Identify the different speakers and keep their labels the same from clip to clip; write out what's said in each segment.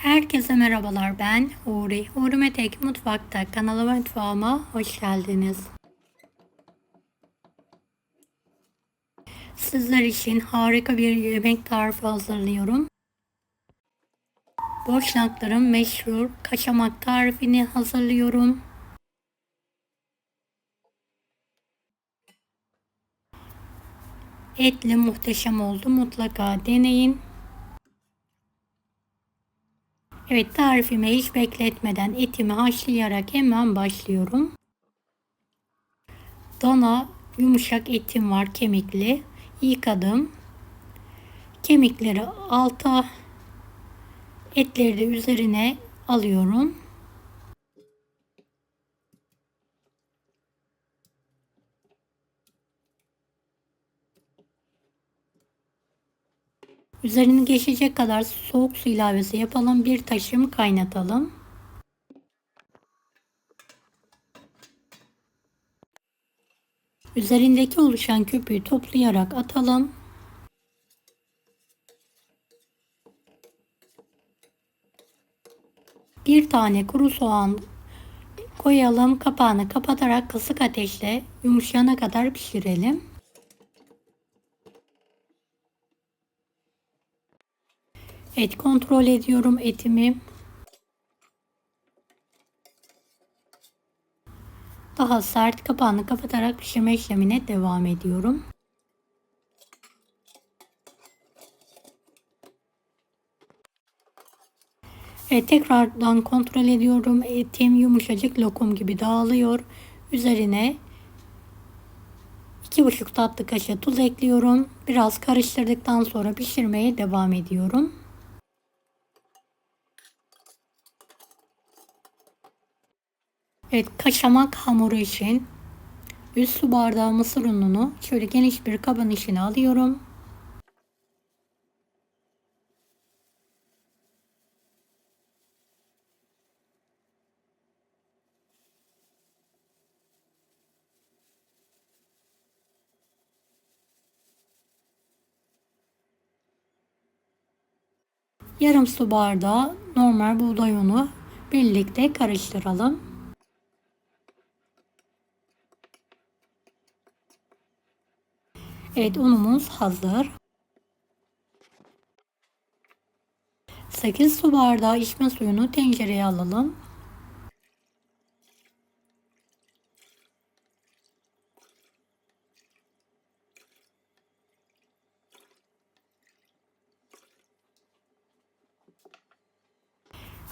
Speaker 1: Herkese merhabalar, ben Huri. Huri Metek Mutfak'ta kanalıma mutfağıma hoş geldiniz. Sizler için harika bir yemek tarifi hazırlıyorum. Boşnakların meşhur kaşamak tarifini hazırlıyorum. Etli muhteşem oldu, mutlaka deneyin. Evet, tarifimi hiç bekletmeden etimi haşlayarak hemen başlıyorum. Dana yumuşak etim var, kemikli. Yıkadım. Kemikleri alta, etleri de üzerine alıyorum. Üzerini geçecek kadar soğuk su ilavesi yapalım. Bir taşım kaynatalım. Üzerindeki oluşan köpüğü toplayarak atalım. Bir tane kuru soğan koyalım. Kapağını kapatarak kısık ateşte yumuşayana kadar pişirelim. Et kontrol ediyorum etimi. Daha sert, kapağını kapatarak pişirme işlemine devam ediyorum. Tekrardan kontrol ediyorum. Etim yumuşacık lokum gibi dağılıyor. Üzerine 2,5 tatlı kaşığı tuz ekliyorum. Biraz karıştırdıktan sonra pişirmeye devam ediyorum. Evet, kaşamak hamuru için 100 su bardağı mısır ununu şöyle geniş bir kabın içine alıyorum. Yarım su bardağı normal buğday unu birlikte karıştıralım. Evet, unumuz hazır. 8 su bardağı içme suyunu tencereye alalım.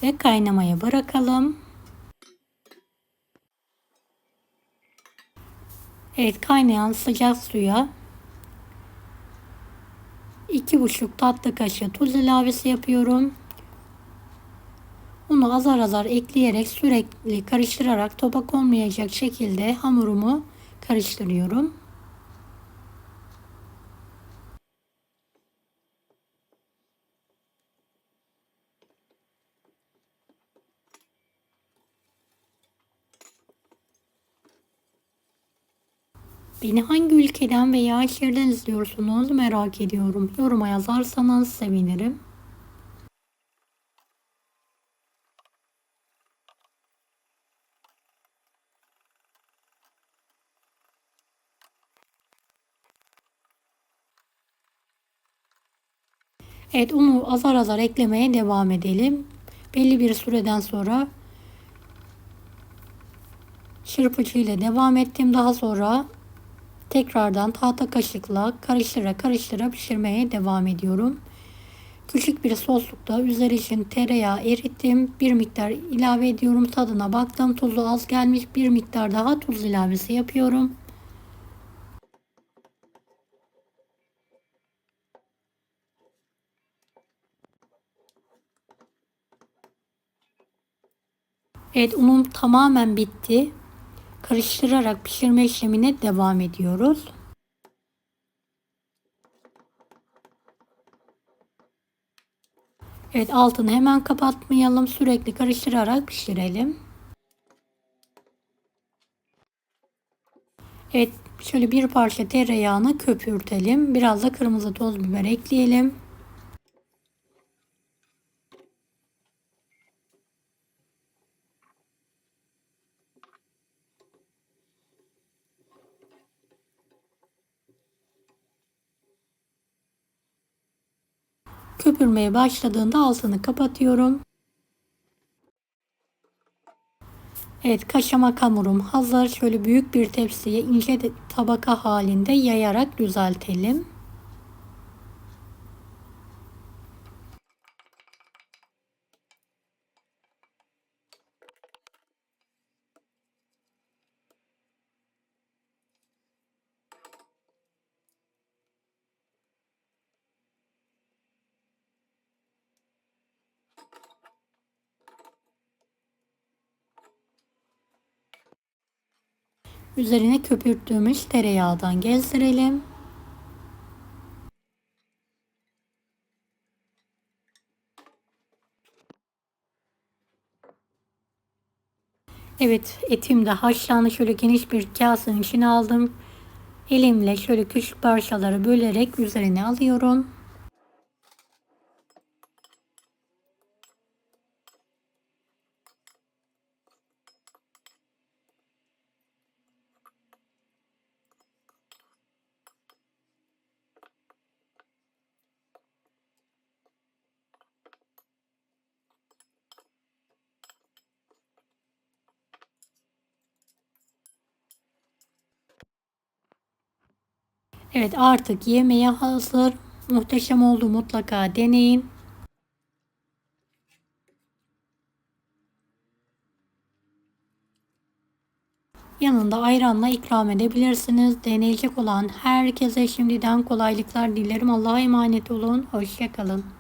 Speaker 1: Ve kaynamaya bırakalım. Evet, kaynayan sıcak suya 2,5 tatlı kaşığı tuz ilavesi yapıyorum. Unu azar azar ekleyerek sürekli karıştırarak topak olmayacak şekilde hamurumu karıştırıyorum. Beni hangi ülkeden veya şehirden izliyorsunuz merak ediyorum. Yoruma yazarsanız sevinirim. Evet, unu azar azar eklemeye devam edelim. Belli bir süreden sonra çırpıcı ile devam ettim. Daha sonra tekrardan tahta kaşıkla karıştıra karıştıra pişirmeye devam ediyorum. Küçük bir soslukta üzeri için tereyağı erittim. Bir miktar ilave ediyorum. Tadına baktım. Tuzu az gelmiş. Bir miktar daha tuz ilavesi yapıyorum. Evet, unum tamamen bitti. Karıştırarak pişirme işlemine devam ediyoruz. Evet, altını hemen kapatmayalım. Sürekli karıştırarak pişirelim. Evet, şöyle bir parça tereyağını köpürtelim. Biraz da kırmızı toz biber ekleyelim. Köpürmeye başladığında altını kapatıyorum. Evet, kaşamak hamurum hazır. Şöyle büyük bir tepsiye ince tabaka halinde yayarak düzeltelim. Üzerine köpürttüğümüz tereyağından gezdirelim. Evet, etim de haşlandı. Şöyle geniş bir kasenin içine aldım. Elimle şöyle küçük parçalara bölerek üzerine alıyorum. Evet, artık yemeğe hazır. Muhteşem oldu, mutlaka deneyin. Yanında ayranla ikram edebilirsiniz. Deneyecek olan herkese şimdiden kolaylıklar dilerim. Allah'a emanet olun. Hoşça kalın.